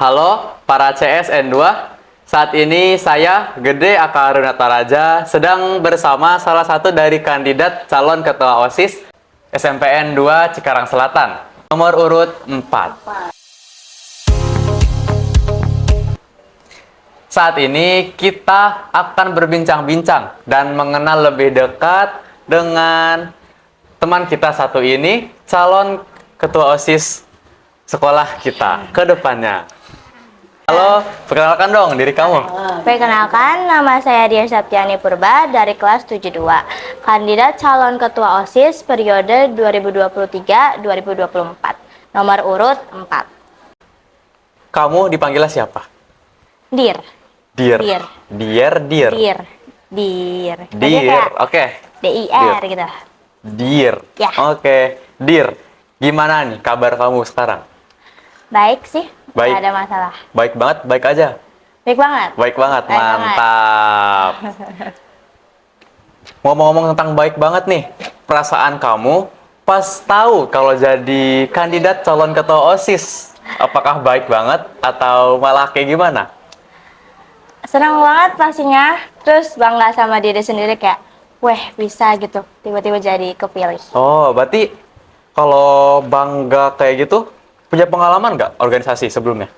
Halo para CSN2, saat ini saya Gede Aka Runataraja sedang bersama salah satu dari kandidat calon ketua OSIS SMPN 2 Cikarang Selatan, nomor urut 4. Saat ini kita akan berbincang-bincang dan mengenal lebih dekat dengan teman kita satu ini, calon ketua OSIS sekolah kita ke depannya. Halo, perkenalkan dong diri kamu. Perkenalkan, nama saya Dian Septiani Purba dari kelas 72, kandidat calon ketua OSIS periode 2023-2024, nomor urut 4. Kamu dipanggilnya siapa? Dir. Dir. Dir. Dir. Dir. Dir. Dir. Dir. Oke. DIR gitu. Dir. Ya. Oke. Dir. Gimana nih kabar kamu sekarang? Baik sih, Baik. nggak ada masalah. Baik banget, baik aja. Baik banget. Baik banget, Baik mantap. Ngomong-ngomong tentang baik banget nih, perasaan kamu pas tahu kalau jadi kandidat calon ketua OSIS, apakah baik banget atau malah kayak gimana? Senang banget pastinya, terus bangga sama diri sendiri kayak, weh bisa gitu, tiba-tiba jadi kepilih. Oh, berarti kalau bangga kayak gitu, punya pengalaman nggak organisasi sebelumnya?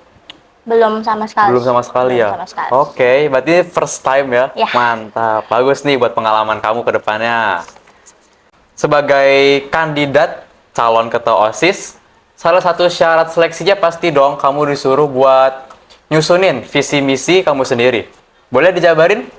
Belum sama sekali. Belum sama sekali ya? Belum sama sekali. Oke, berarti first time ya? Ya. Mantap, bagus nih buat pengalaman kamu ke depannya. Sebagai kandidat calon ketua OSIS, salah satu syarat seleksinya pasti dong kamu disuruh buat nyusunin visi misi kamu sendiri. Boleh dijabarin?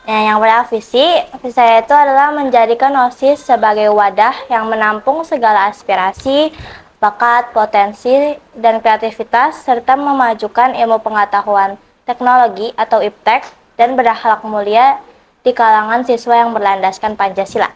Ya, yang pertama visi saya itu adalah menjadikan OSIS sebagai wadah yang menampung segala aspirasi, bakat, potensi, dan kreativitas, serta memajukan ilmu pengetahuan teknologi atau IPTEK dan berakhlak mulia di kalangan siswa yang berlandaskan Pancasila.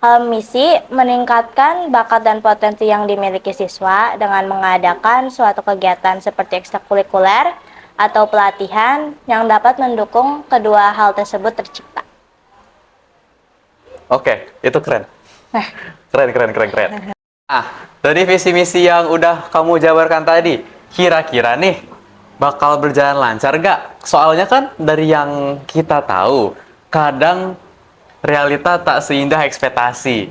Kalau misi, meningkatkan bakat dan potensi yang dimiliki siswa dengan mengadakan suatu kegiatan seperti ekstrakurikuler atau pelatihan yang dapat mendukung kedua hal tersebut tercipta. Oke, itu keren. Keren. Nah, dari visi misi yang udah kamu jabarkan tadi, kira-kira nih bakal berjalan lancar gak? Soalnya kan dari yang kita tahu, kadang realita tak seindah ekspektasi.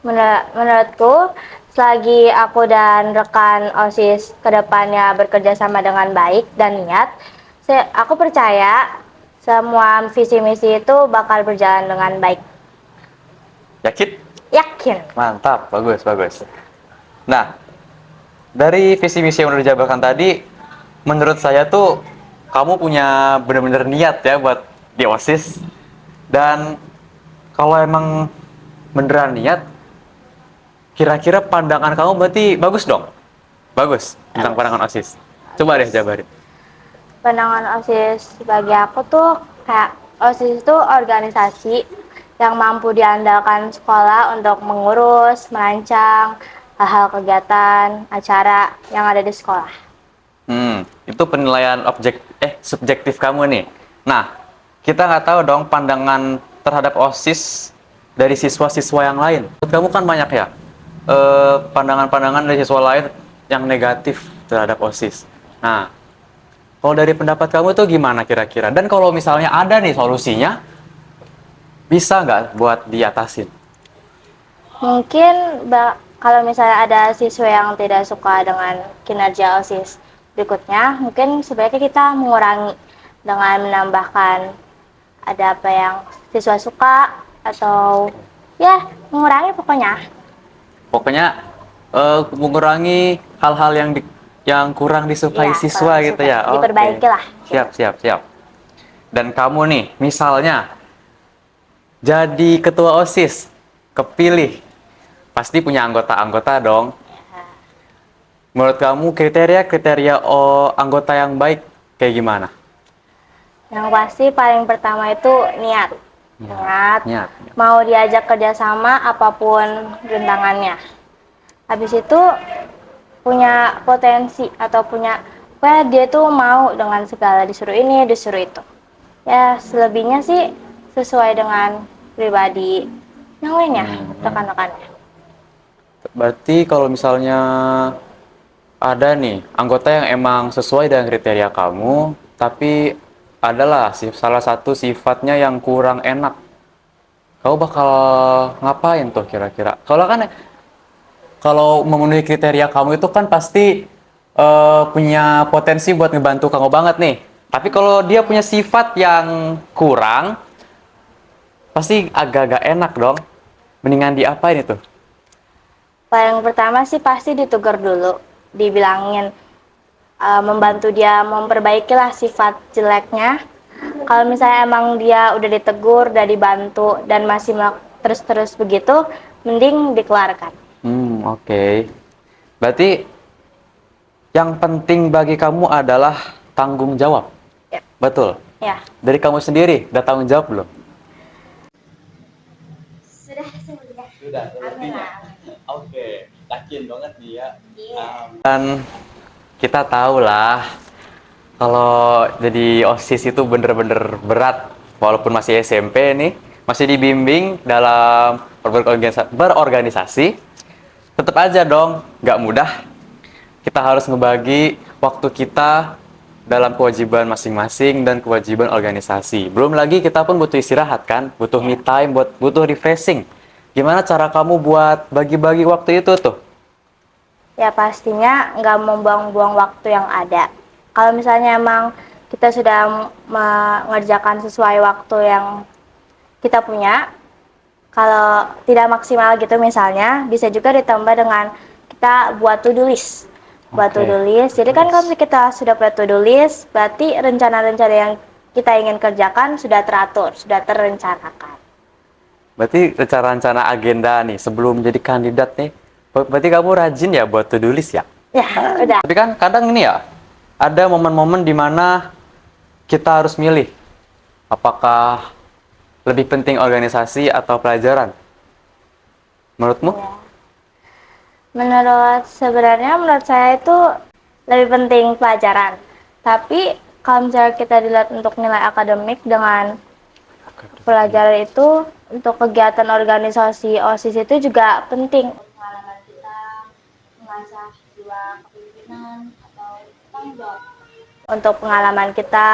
Menurutku, selagi aku dan rekan OSIS kedepannya bekerja sama dengan baik dan niat, aku percaya semua visi misi itu bakal berjalan dengan baik. Yakin? Yakin. Mantap, bagus. Nah, dari visi misi yang udah dijabarkan tadi, menurut saya tuh kamu punya bener-bener niat ya buat di OSIS. Dan kalau emang beneran niat, kira-kira pandangan kamu berarti bagus dong? Bagus tentang pandangan OSIS. Coba deh jabarin. Pandangan OSIS bagi aku tuh kayak OSIS itu organisasi yang mampu diandalkan sekolah untuk mengurus, merancang hal-hal kegiatan, acara yang ada di sekolah. Itu penilaian subjektif kamu nih. Nah, kita nggak tahu dong pandangan terhadap OSIS dari siswa-siswa yang lain. Menurut kamu kan banyak ya pandangan-pandangan dari siswa lain yang negatif terhadap OSIS. Nah, kalau dari pendapat kamu tuh gimana kira-kira? Dan kalau misalnya ada nih solusinya, bisa nggak buat diatasin? Mungkin kalau misalnya ada siswa yang tidak suka dengan kinerja OSIS berikutnya, mungkin sebaiknya kita mengurangi dengan menambahkan ada apa yang siswa suka atau ya mengurangi pokoknya. Pokoknya mengurangi hal-hal yang kurang disukai Ya, siswa kurang gitu disukai. ya. Oke. Diperbaiki lah. Siap. Dan kamu nih, misalnya jadi ketua OSIS, kepilih, pasti punya anggota-anggota dong. Menurut kamu kriteria anggota yang baik kayak gimana? Yang pasti paling pertama itu niat. Niat. Mau diajak kerjasama apapun rintangannya. Habis itu punya potensi atau dia tuh mau dengan segala disuruh ini, disuruh itu. Ya selebihnya sih sesuai dengan pribadi yang lainnya, rekan-rekannya. Berarti kalau misalnya ada nih anggota yang emang sesuai dengan kriteria kamu, tapi adalah salah satu sifatnya yang kurang enak. Kau bakal ngapain tuh kira-kira? Kalau memenuhi kriteria kamu itu kan pasti punya potensi buat ngebantu kamu banget nih. Tapi kalau dia punya sifat yang kurang, pasti agak-agak enak dong. Mendingan diapain itu? Paling pertama sih pasti ditegur dulu, dibilangin, membantu dia memperbaikilah sifat jeleknya. Kalau misalnya emang dia udah ditegur, udah dibantu, dan masih terus-terus begitu, mending dikeluarkan. Oke. Berarti yang penting bagi kamu adalah tanggung jawab. Ya. Betul. Ya. Dari kamu sendiri, udah tanggung jawab belum? Sudah sebenarnya. Sudah, Amin. Oke, yakin banget dia. Iya. Dan kita tahu lah, kalau jadi OSIS itu bener-bener berat. Walaupun masih SMP nih, masih dibimbing dalam berorganisasi, tetap aja dong, nggak mudah. Kita harus ngebagi waktu kita dalam kewajiban masing-masing dan kewajiban organisasi. Belum lagi kita pun butuh istirahat kan, butuh me time, butuh refreshing. Gimana cara kamu buat bagi-bagi waktu itu tuh? Ya pastinya nggak membuang-buang waktu yang ada. Kalau misalnya emang kita sudah mengerjakan sesuai waktu yang kita punya, kalau tidak maksimal gitu misalnya, bisa juga ditambah dengan kita buat to-do list. Buat Oke. to-do list. Jadi kan kalau kita sudah buat to-do list, berarti rencana-rencana yang kita ingin kerjakan sudah teratur, sudah terencanakan. Berarti rencana-rencana agenda nih sebelum jadi kandidat nih, berarti kamu rajin ya buat to-do list ya? Ya, udah. Tapi kan kadang ini ya, ada momen-momen di mana kita harus milih apakah lebih penting organisasi atau pelajaran. Menurutmu? Ya. Menurut saya itu lebih penting pelajaran. Tapi kalau misalnya kita dilihat untuk nilai akademik dengan pelajaran itu, untuk kegiatan organisasi OSIS itu juga penting. Pengalaman kita mengasah jiwa kepemimpinan atau tanggung jawab. Untuk pengalaman kita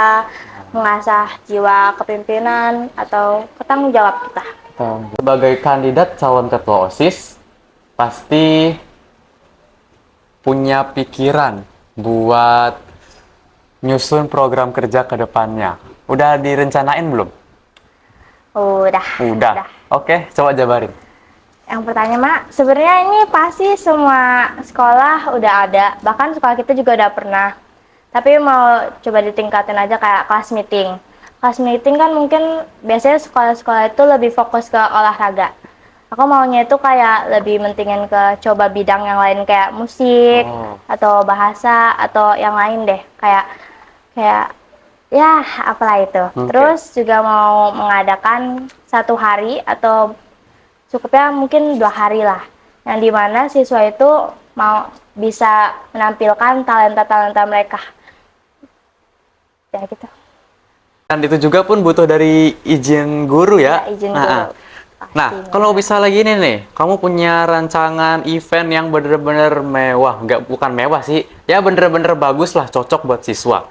mengasah jiwa kepemimpinan atau ketanggung jawab kita. Sebagai kandidat calon ketua OSIS, pasti punya pikiran buat nyusun program kerja ke depannya. Udah direncanain belum? Udah. Oke, coba jabarin. Yang pertama, sebenarnya ini pasti semua sekolah udah ada, bahkan sekolah kita juga udah pernah. Tapi mau coba ditingkatin aja kayak kelas meeting. Kelas meeting kan mungkin biasanya sekolah-sekolah itu lebih fokus ke olahraga. Aku maunya itu kayak lebih mentingin ke coba bidang yang lain kayak musik atau bahasa atau yang lain deh, kayak ya apalah itu. Terus juga mau mengadakan 1 hari atau cukupnya mungkin 2 hari lah, yang dimana siswa itu mau bisa menampilkan talenta-talenta mereka ya gitu. Dan itu juga pun butuh dari izin guru ya. Ya, izin guru. Nah, kalau bisa lagi nih, kamu punya rancangan event yang bener-bener mewah, bukan mewah sih, ya bener-bener bagus lah, cocok buat siswa.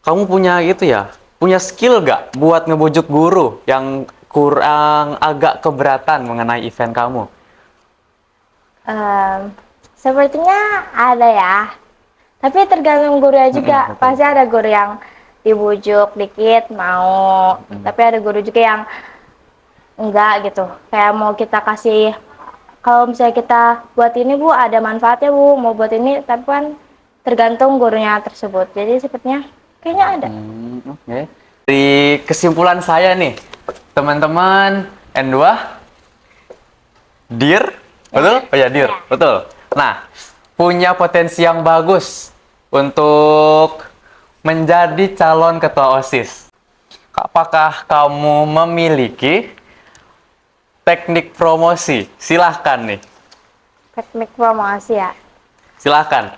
Kamu punya gitu ya, punya skill nggak buat ngebujuk guru yang kurang agak keberatan mengenai event kamu? Sepertinya ada ya, tapi tergantung gurunya juga. Pasti ada guru yang dibujuk dikit mau, tapi ada guru juga yang enggak gitu, kayak mau kita kasih, kalau misalnya kita buat ini Bu ada manfaatnya Bu, mau buat ini, tapi kan tergantung gurunya tersebut. Jadi sepertinya kayaknya ada. Oke. Dari kesimpulan saya nih, teman-teman N2 Dir, betul? Oh ya, Dir, betul. Nah, punya potensi yang bagus untuk menjadi calon ketua OSIS. Apakah kamu memiliki teknik promosi? Silahkan nih. Teknik promosi ya. Silahkan.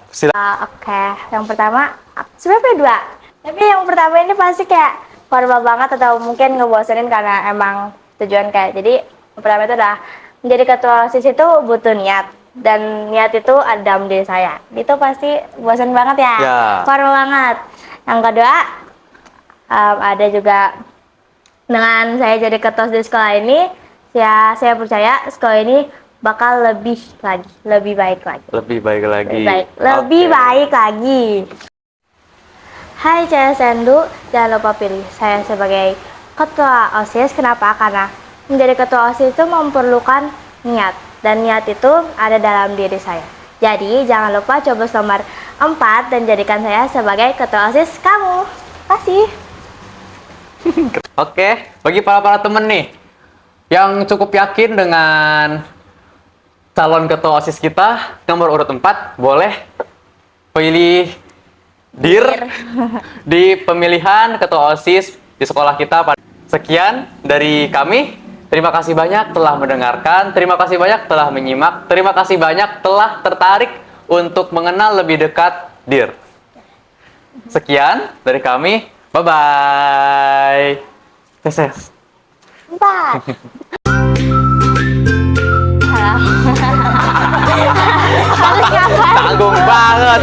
Oke. Yang pertama, sebenarnya ada 2. Tapi yang pertama ini pasti kayak formal banget atau mungkin ngebosenin karena emang tujuan kayak. Jadi yang pertama itu adalah menjadi ketua OSIS itu butuh niat. dan niat itu ada dalam diri saya. Itu pasti bosan banget ya, Ya. formal banget. Yang kedua, ada juga dengan saya jadi ketua di sekolah ini, saya percaya sekolah ini bakal lebih baik lagi. Lebih baik lagi. Lebih Oke. baik lagi. Hai CSNDU, jangan lupa pilih saya sebagai ketua OSIS. Kenapa? Karena menjadi ketua OSIS itu memerlukan niat, dan niat itu ada dalam diri saya. Jadi jangan lupa coblos nomor 4 dan jadikan saya sebagai ketua OSIS kamu. Kasih. Oke, bagi para temen nih yang cukup yakin dengan calon ketua OSIS kita nomor urut 4, boleh pilih DIR di pemilihan ketua OSIS di sekolah kita. Sekian dari kami. Terima kasih banyak telah mendengarkan, terima kasih banyak telah menyimak, terima kasih banyak telah tertarik untuk mengenal lebih dekat DIR. Sekian dari kami. Bye-bye. Tes. 4. Harus ngapain? Tanggung banget.